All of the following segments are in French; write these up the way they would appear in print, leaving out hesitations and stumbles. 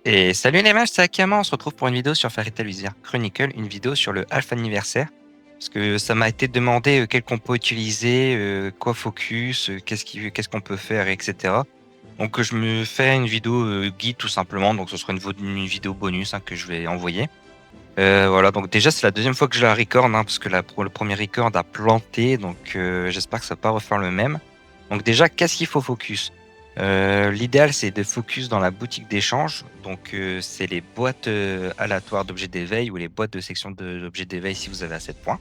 Et salut les mages, c'est Akama, on se retrouve pour une vidéo sur Fairy Tail Wizard Chronicle, une vidéo sur le Alpha anniversaire. Parce que ça m'a été demandé quel compo utiliser, quoi focus, qu'est-ce qu'on peut faire, etc. Donc je me fais une vidéo guide tout simplement, donc ce sera une vidéo bonus que je vais envoyer. Voilà, donc déjà c'est la deuxième fois que je la record, parce que le premier record a planté, donc j'espère que ça va pas refaire le même. Donc déjà, qu'est-ce qu'il faut focus? L'idéal c'est de focus dans la boutique d'échange, donc c'est les boîtes aléatoires d'objets d'éveil ou les boîtes de section d'objets d'éveil si vous avez assez de points.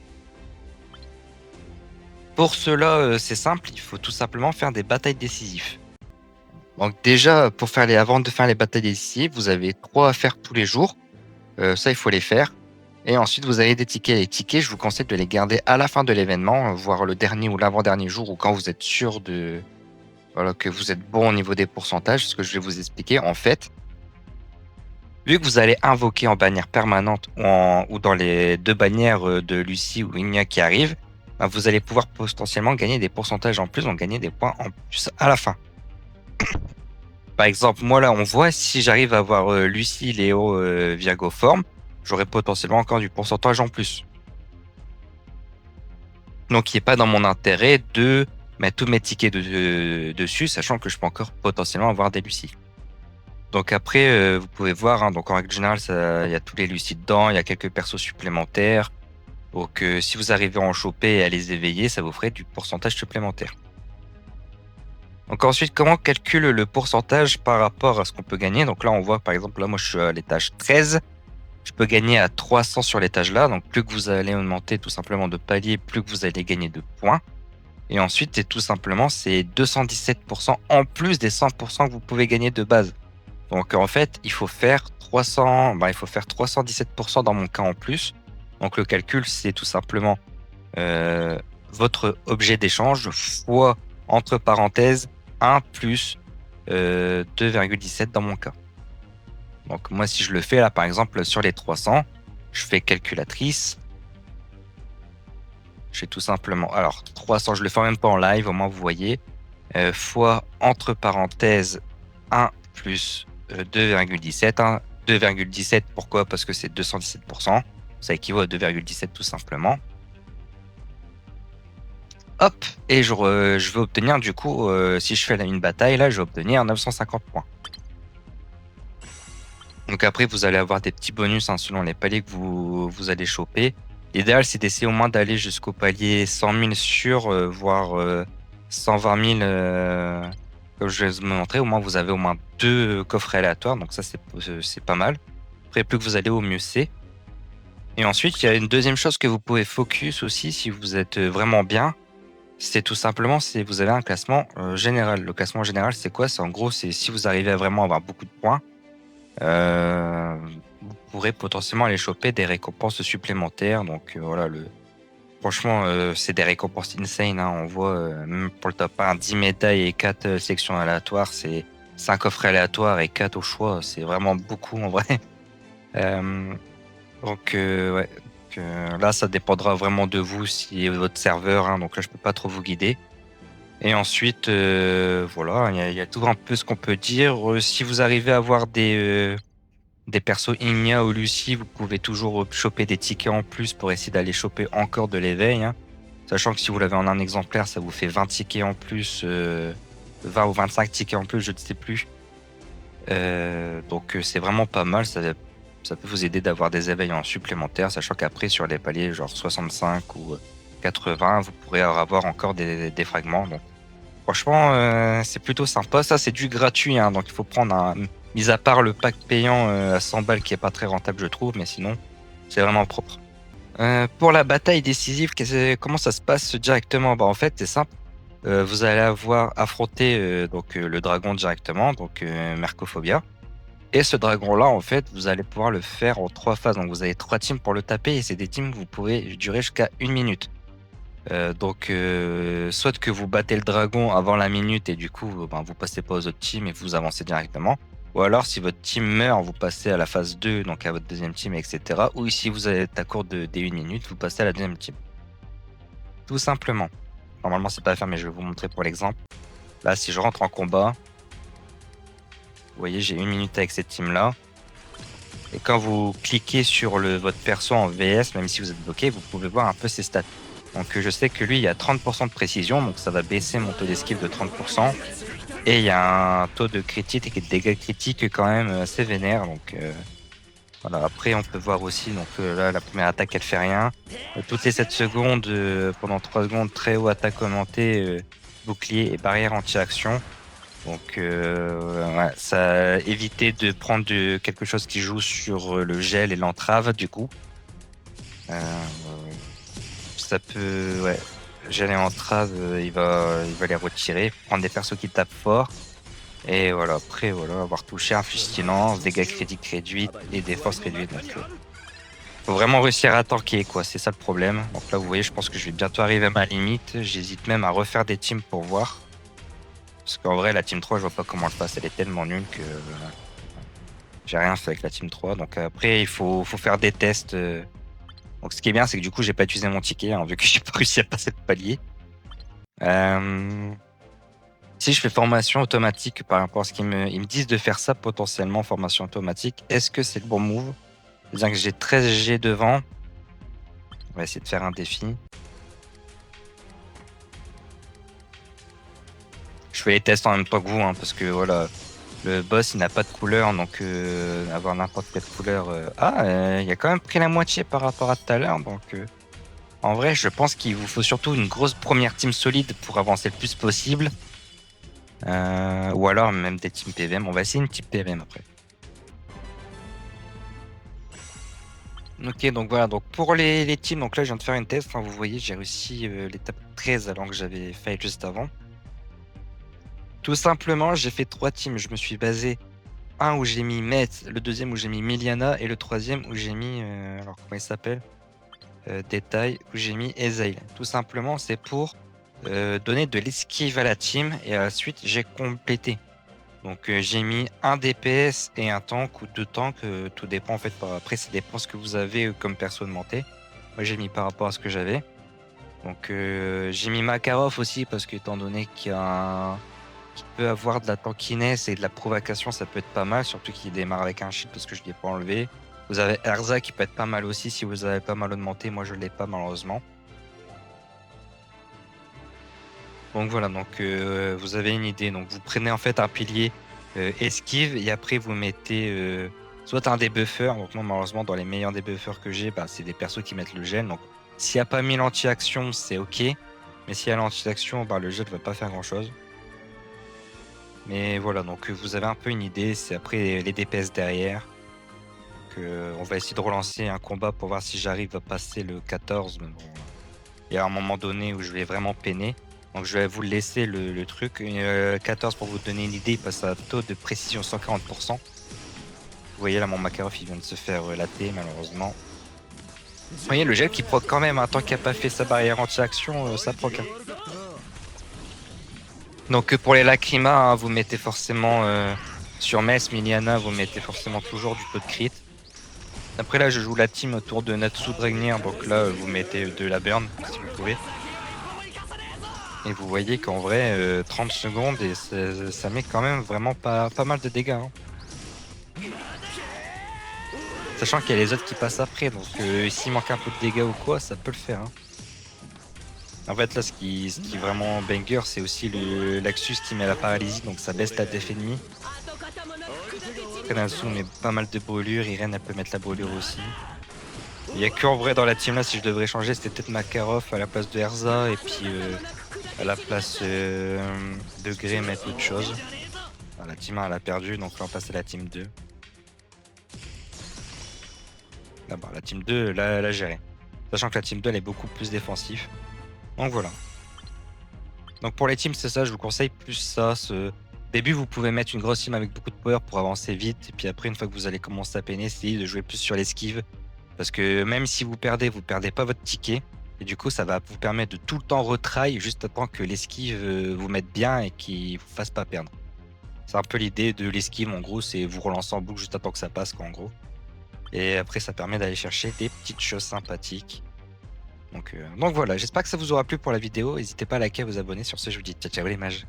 Pour cela, c'est simple, il faut tout simplement faire des batailles décisives. Donc déjà, avant de faire les batailles décisives, vous avez 3 à faire tous les jours. Ça, il faut les faire. Et ensuite, vous avez des tickets. Les tickets, je vous conseille de les garder à la fin de l'événement, voire le dernier ou l'avant-dernier jour, ou quand vous êtes sûr que vous êtes bon au niveau des pourcentages. Ce que je vais vous expliquer, en fait, vu que vous allez invoquer en bannière permanente ou dans les 2 bannières de Lucie ou Igna qui arrivent, vous allez pouvoir potentiellement gagner des pourcentages en plus, donc gagner des points en plus à la fin. Par exemple, moi là, on voit si j'arrive à avoir Lucie, Léo, Virgo forme, j'aurai potentiellement encore du pourcentage en plus. Donc, il n'est pas dans mon intérêt de mettre tous mes tickets dessus, sachant que je peux encore potentiellement avoir des Lucies. Donc après, vous pouvez voir, donc en règle générale, il y a tous les Lucies dedans, il y a quelques persos supplémentaires. Donc si vous arrivez à en choper et à les éveiller, ça vous ferait du pourcentage supplémentaire. Donc ensuite, comment on calcule le pourcentage par rapport à ce qu'on peut gagner? Donc là, on voit par exemple, là moi je suis à l'étage 13. Je peux gagner à 300 sur l'étage là. Donc plus que vous allez augmenter tout simplement de palier, plus que vous allez gagner de points. Et ensuite, c'est tout simplement, c'est 217% en plus des 100% que vous pouvez gagner de base. Donc en fait, il faut faire 317% dans mon cas en plus. Donc le calcul, c'est tout simplement votre objet d'échange fois, entre parenthèses, 1 plus 2,17 dans mon cas. Donc moi, si je le fais là, par exemple, sur les 300, je fais calculatrice. Je fais tout simplement, alors 300, je le fais même pas en live, au moins vous voyez, fois, entre parenthèses, 1 plus 2,17. 2,17, pourquoi? Parce que c'est 217%. Ça équivaut à 2,17 tout simplement. Hop, et je vais obtenir du coup, si je fais une bataille, là, je vais obtenir 950 points. Donc après, vous allez avoir des petits bonus selon les paliers que vous allez choper. L'idéal, c'est d'essayer au moins d'aller jusqu'au palier 100 000 sur, voire 120 000, comme je vais vous montrer. Au moins, vous avez au moins 2 coffrets aléatoires, donc ça, c'est pas mal. Après, plus que vous allez haut, mieux c'est. Et ensuite, il y a une deuxième chose que vous pouvez focus aussi si vous êtes vraiment bien. C'est tout simplement, vous avez un classement général. Le classement général, c'est quoi? C'est en gros, c'est si vous arrivez à vraiment avoir beaucoup de points, vous pourrez potentiellement aller choper des récompenses supplémentaires. Donc voilà, franchement, c'est des récompenses insane. On voit, même pour le top 1, 10 médailles et 4 sections aléatoires, c'est 5 coffres aléatoires et 4 au choix. C'est vraiment beaucoup en vrai. Donc ouais. Là, ça dépendra vraiment de vous, si votre serveur. Donc là, je peux pas trop vous guider. Et ensuite, voilà, il y a tout un peu ce qu'on peut dire. Si vous arrivez à avoir des persos Igna ou Lucie, vous pouvez toujours choper des tickets en plus pour essayer d'aller choper encore de l'éveil. Sachant que si vous l'avez en un exemplaire, ça vous fait 20 tickets en plus, 20 ou 25 tickets en plus, je ne sais plus. Donc c'est vraiment pas mal. Ça peut vous aider d'avoir des éveils en supplémentaire, sachant qu'après, sur les paliers genre 65 ou 80, vous pourrez avoir encore des fragments. Donc, franchement, c'est plutôt sympa. Ça, c'est du gratuit, donc il faut prendre mis à part le pack payant à 100 balles qui est pas très rentable, je trouve, mais sinon, c'est vraiment propre. Pour la bataille décisive, comment ça se passe directement? En fait, c'est simple. Vous allez avoir affronté le dragon directement, donc Mercophobia. Et ce dragon-là, en fait, vous allez pouvoir le faire en 3 phases. Donc vous avez 3 teams pour le taper, et c'est des teams que vous pouvez durer jusqu'à 1 minute. Donc soit que vous battez le dragon avant la minute et du coup vous passez pas aux autres teams et vous avancez directement, ou alors si votre team meurt, vous passez à la phase 2, donc à votre deuxième team, etc. Ou si vous êtes à court des 1 minute, vous passez à la deuxième team. Tout simplement. Normalement c'est pas à faire, mais je vais vous montrer pour l'exemple. Là, si je rentre en combat, voyez, j'ai 1 minute avec cette team-là. Et quand vous cliquez sur votre perso en VS, même si vous êtes bloqué, vous pouvez voir un peu ses stats. Donc je sais que lui, il y a 30% de précision, donc ça va baisser mon taux d'esquive de 30%. Et il y a un taux de critique et de dégâts critiques quand même assez vénère. Donc voilà. Après, on peut voir aussi, donc là, la première attaque, elle fait rien. Toutes les 7 secondes, pendant 3 secondes, très haut attaque augmentée, bouclier et barrière anti-action. Donc ouais, ça éviter de prendre quelque chose qui joue sur le gel et l'entrave du coup. Ça peut, ouais, gel et entrave, il va les retirer, prendre des persos qui tapent fort. Et voilà, après voilà, avoir touché un fustilant, dégâts critiques réduits et des forces réduites. Donc faut vraiment réussir à tanker quoi, c'est ça le problème. Donc là vous voyez, je pense que je vais bientôt arriver à ma limite. J'hésite même à refaire des teams pour voir. Parce qu'en vrai, la team 3, je vois pas comment je passe. Elle est tellement nulle que j'ai rien fait avec la team 3. Donc après, il faut faire des tests. Donc ce qui est bien, c'est que du coup, j'ai pas utilisé mon ticket, hein, vu que j'ai pas réussi à passer le palier. Si je fais formation automatique par rapport à ce qu'ils me disent de faire ça potentiellement, formation automatique, est-ce que c'est le bon move? C'est-à-dire que j'ai 13 G devant. On va essayer de faire un défi. Je fais les tests en même temps que vous, hein, parce que voilà, le boss il n'a pas de couleur, donc avoir n'importe quelle couleur. Il a quand même pris la moitié par rapport à tout à l'heure, donc en vrai, je pense qu'il vous faut surtout une grosse première team solide pour avancer le plus possible. Ou alors même des teams PVM. On va essayer une team PVM après. Ok, donc voilà, donc pour les teams, donc là je viens de faire une test. Hein, vous voyez, j'ai réussi l'étape 13 alors que j'avais failli juste avant. Tout simplement, j'ai fait 3 teams. Je me suis basé un où j'ai mis Metz, le deuxième où j'ai mis Miliana et le troisième où j'ai mis alors comment il s'appelle détail où j'ai mis Ezeil. Tout simplement, c'est pour donner de l'esquive à la team et à la suite j'ai complété. Donc j'ai mis un DPS et un tank ou 2 tanks, tout dépend en fait. Après, ça dépend ce que vous avez comme perso de monter. Moi j'ai mis par rapport à ce que j'avais. Donc j'ai mis Makarov aussi parce que étant donné qu'il peut avoir de la tankiness et de la provocation, ça peut être pas mal, surtout qu'il démarre avec un shield parce que je ne l'ai pas enlevé. Vous avez Erza qui peut être pas mal aussi si vous avez pas mal augmenté, moi je ne l'ai pas malheureusement. Donc voilà, donc vous avez une idée, donc vous prenez en fait un pilier esquive et après vous mettez soit un debuffeur, donc moi malheureusement dans les meilleurs debuffeurs que j'ai, c'est des persos qui mettent le gel, donc s'il n'y a pas mis l'anti-action c'est ok, mais s'il y a l'anti-action, le gel ne va pas faire grand chose. Mais voilà, donc vous avez un peu une idée, c'est après les DPS derrière. On va essayer de relancer un combat pour voir si j'arrive à passer le 14. Mais bon, il y a un moment donné où je vais vraiment peiner. Donc je vais vous laisser le truc. 14 pour vous donner une idée, il passe à taux de précision 140%. Vous voyez là mon Makarov il vient de se faire latter malheureusement. Vous voyez le gel qui proc quand même, tant qu'il n'a pas fait sa barrière anti-action, ça proc. Donc pour les Lacrima, vous mettez forcément sur Metz, Miliana, vous mettez forcément toujours du taux de crit. Après là je joue la team autour de Natsu Dragnir, donc là vous mettez de la burn si vous pouvez. Et vous voyez qu'en vrai 30 secondes et ça met quand même vraiment pas mal de dégâts. Hein. Sachant qu'il y a les autres qui passent après, donc s'il manque un peu de dégâts ou quoi, ça peut le faire. Hein. En fait là ce qui est vraiment banger c'est aussi l'Axus qui met la paralysie, donc ça baisse la def ennemie. Natsu met pas mal de brûlures, Irene elle peut mettre la brûlure aussi. Il y a que en vrai dans la team là, si je devrais changer, c'était peut-être Makarov à la place de Erza et puis à la place de Grey mettre autre chose. La team 1 elle a perdu, donc là on passe à la team 2. Là, la team 2 là, elle a géré. Sachant que la team 2 elle est beaucoup plus défensif. Donc voilà. Donc pour les teams c'est ça, je vous conseille plus ça. Début vous pouvez mettre une grosse team avec beaucoup de power pour avancer vite. Et puis après une fois que vous allez commencer à peiner, essayez de jouer plus sur l'esquive. Parce que même si vous perdez pas votre ticket. Et du coup, ça va vous permettre de tout le temps retry juste à temps que l'esquive vous mette bien et qu'il vous fasse pas perdre. C'est un peu l'idée de l'esquive, en gros, c'est vous relancer en boucle juste à temps que ça passe, quoi, en gros. Et après, ça permet d'aller chercher des petites choses sympathiques. Donc voilà, j'espère que ça vous aura plu pour la vidéo. N'hésitez pas à liker et à vous abonner. Sur ce, je vous dis ciao ciao les mages.